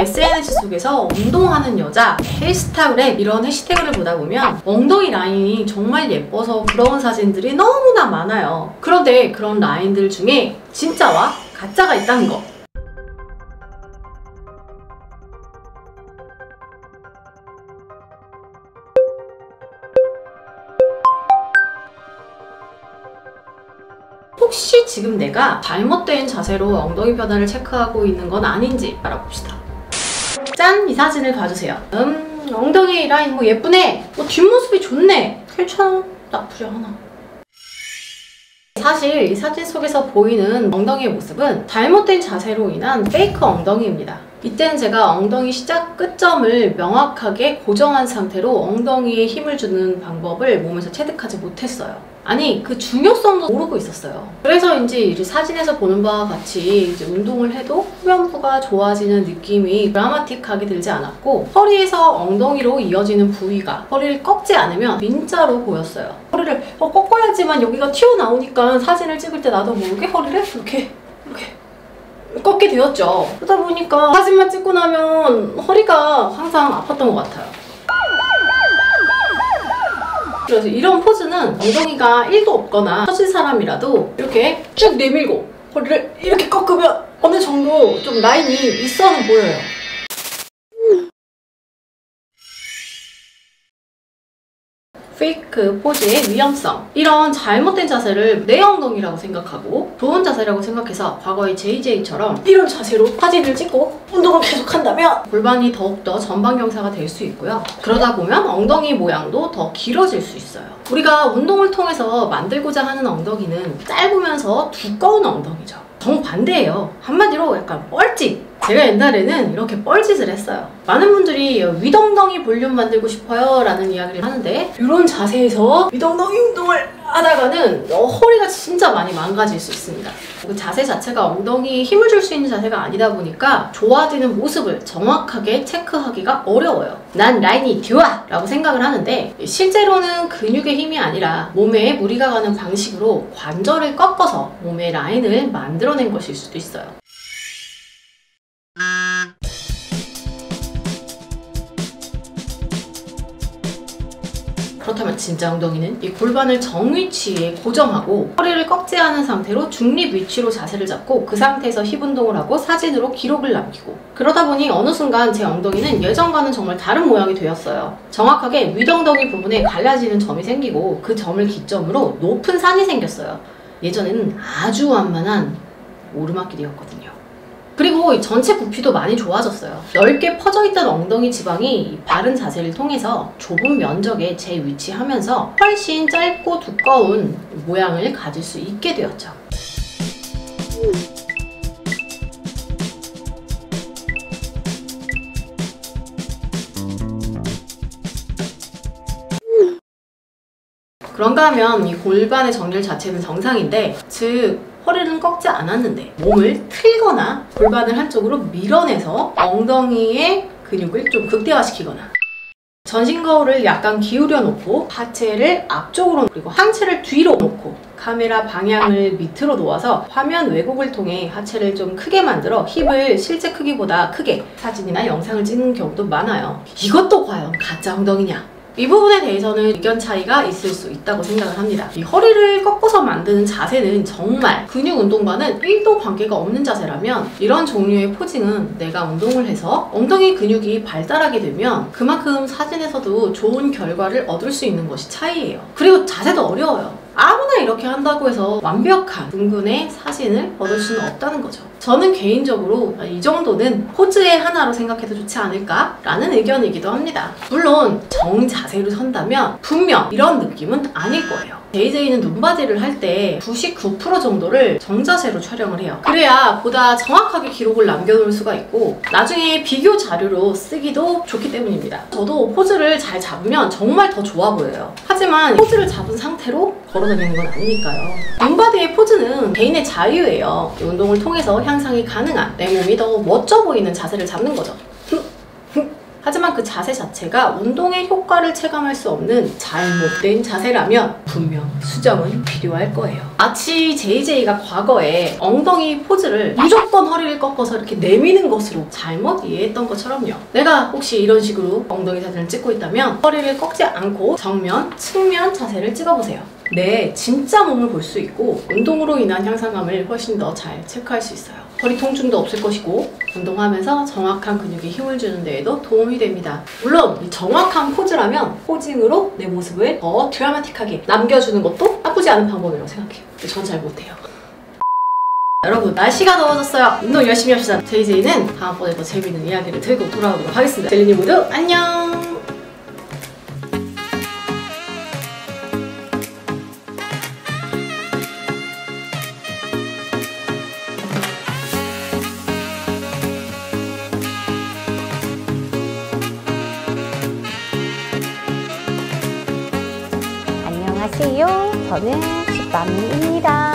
SNS 속에서 운동하는 여자, 헬스타그램 이런 해시태그를 보다 보면 엉덩이 라인이 정말 예뻐서 부러운 사진들이 너무나 많아요. 그런데 그런 라인들 중에 진짜와 가짜가 있다는 거. 혹시 지금 내가 잘못된 자세로 엉덩이 변화를 체크하고 있는 건 아닌지 알아봅시다. 짠! 이 사진을 봐주세요. 엉덩이 라인 뭐 예쁘네! 뭐 뒷모습이 좋네! 괜찮아. 나쁘지 않아. 사실 이 사진 속에서 보이는 엉덩이의 모습은 잘못된 자세로 인한 페이크 엉덩이입니다. 이때는 제가 엉덩이 시작 끝점을 명확하게 고정한 상태로 엉덩이에 힘을 주는 방법을 몸에서 체득하지 못했어요. 아니, 그 중요성도 모르고 있었어요. 그래서인지 이 사진에서 보는 바와 같이 이제 운동을 해도 후면부가 좋아지는 느낌이 드라마틱하게 들지 않았고, 허리에서 엉덩이로 이어지는 부위가 허리를 꺾지 않으면 민자로 보였어요. 허리를 꺾어야지만 여기가 튀어나오니까 사진을 찍을 때 나도 모르게 허리를 이렇게 꺾게 되었죠. 그러다 보니까 사진만 찍고 나면 허리가 항상 아팠던 것 같아요. 그래서 이런 포즈는 엉덩이가 1도 없거나 처진 사람이라도 이렇게 쭉 내밀고 허리를 이렇게 꺾으면 어느 정도 좀 라인이 있어는 보여요. 페이크 포즈의 위험성. 이런 잘못된 자세를 내 엉덩이라고 생각하고 좋은 자세라고 생각해서 과거의 JJ처럼 이런 자세로 사진을 찍고 운동을 계속한다면 골반이 더욱더 전방경사가 될 수 있고요. 그러다 보면 엉덩이 모양도 더 길어질 수 있어요. 우리가 운동을 통해서 만들고자 하는 엉덩이는 짧으면서 두꺼운 엉덩이죠. 정반대예요. 한마디로 약간 뻘짓! 제가 옛날에는 이렇게 뻘짓을 했어요. 많은 분들이 윗엉덩이 볼륨 만들고 싶어요 라는 이야기를 하는데, 이런 자세에서 윗엉덩이 운동을 하다가는 허리가 진짜 많이 망가질 수 있습니다. 그 자세 자체가 엉덩이에 힘을 줄 수 있는 자세가 아니다 보니까 좋아지는 모습을 정확하게 체크하기가 어려워요. 난 라인이 좋아! 라고 생각을 하는데, 실제로는 근육의 힘이 아니라 몸에 무리가 가는 방식으로 관절을 꺾어서 몸의 라인을 만들어낸 것일 수도 있어요. 그렇다면 진짜 엉덩이는 이 골반을 정위치에 고정하고 허리를 꺾지 않은 상태로 중립 위치로 자세를 잡고 그 상태에서 힙 운동을 하고 사진으로 기록을 남기고, 그러다 보니 어느 순간 제 엉덩이는 예전과는 정말 다른 모양이 되었어요. 정확하게 윗엉덩이 부분에 갈라지는 점이 생기고 그 점을 기점으로 높은 산이 생겼어요. 예전에는 아주 완만한 오르막길이었거든요. 그리고 전체 부피도 많이 좋아졌어요. 넓게 퍼져있던 엉덩이 지방이 바른 자세를 통해서 좁은 면적에 재위치하면서 훨씬 짧고 두꺼운 모양을 가질 수 있게 되었죠. 그런가 하면 이 골반의 정렬 자체는 정상인데, 즉 허리는 꺾지 않았는데 몸을 틀거나 골반을 한쪽으로 밀어내서 엉덩이의 근육을 좀 극대화시키거나, 전신 거울을 약간 기울여 놓고 하체를 앞쪽으로 그리고 상체를 뒤로 놓고 카메라 방향을 밑으로 놓아서 화면 왜곡을 통해 하체를 좀 크게 만들어 힙을 실제 크기보다 크게 사진이나 영상을 찍는 경우도 많아요. 이것도 과연 가짜 엉덩이냐? 이 부분에 대해서는 의견 차이가 있을 수 있다고 생각을 합니다. 이 허리를 꺾어서 만드는 자세는 정말 근육 운동과는 1도 관계가 없는 자세라면, 이런 종류의 포징은 내가 운동을 해서 엉덩이 근육이 발달하게 되면 그만큼 사진에서도 좋은 결과를 얻을 수 있는 것이 차이예요. 그리고 자세도 어려워요. 아무나 이렇게 한다고 해서 완벽한 둥근의 사진을 얻을 수는 없다는 거죠. 저는 개인적으로 이 정도는 포즈의 하나로 생각해도 좋지 않을까? 라는 의견이기도 합니다. 물론 정자세로 선다면 분명 이런 느낌은 아닐 거예요. JJ는 눈바디를 할 때 99% 정도를 정자세로 촬영을 해요. 그래야 보다 정확하게 기록을 남겨놓을 수가 있고 나중에 비교 자료로 쓰기도 좋기 때문입니다. 저도 포즈를 잘 잡으면 정말 더 좋아 보여요. 하지만 포즈를 잡은 상태로 걸어다니는 건 아니니까요. 눈바디의 포즈는 개인의 자유예요. 운동을 통해서 향상이 가능한 내 몸이 더 멋져 보이는 자세를 잡는 거죠. 하지만 그 자세 자체가 운동의 효과를 체감할 수 없는 잘못된 자세라면 분명 수정은 필요할 거예요. 마치 JJ가 과거에 엉덩이 포즈를 무조건 허리를 꺾어서 이렇게 내미는 것으로 잘못 이해했던 것처럼요. 내가 혹시 이런 식으로 엉덩이 사진을 찍고 있다면 허리를 꺾지 않고 정면, 측면 자세를 찍어보세요. 내 진짜 몸을 볼 수 있고 운동으로 인한 향상감을 훨씬 더 잘 체크할 수 있어요. 허리 통증도 없을 것이고 운동하면서 정확한 근육에 힘을 주는 데에도 도움이 됩니다. 물론 이 정확한 포즈라면 포징으로 내 모습을 더 드라마틱하게 남겨주는 것도 나쁘지 않은 방법이라고 생각해요. 근데 전 잘 못해요. 여러분, 날씨가 더워졌어요. 운동 열심히 합시다. JJ는 다음번에 더 재밌는 이야기를 들고 돌아오도록 하겠습니다. 젤리님 모두 안녕! 안녕하세요. 저는 집맘미입니다.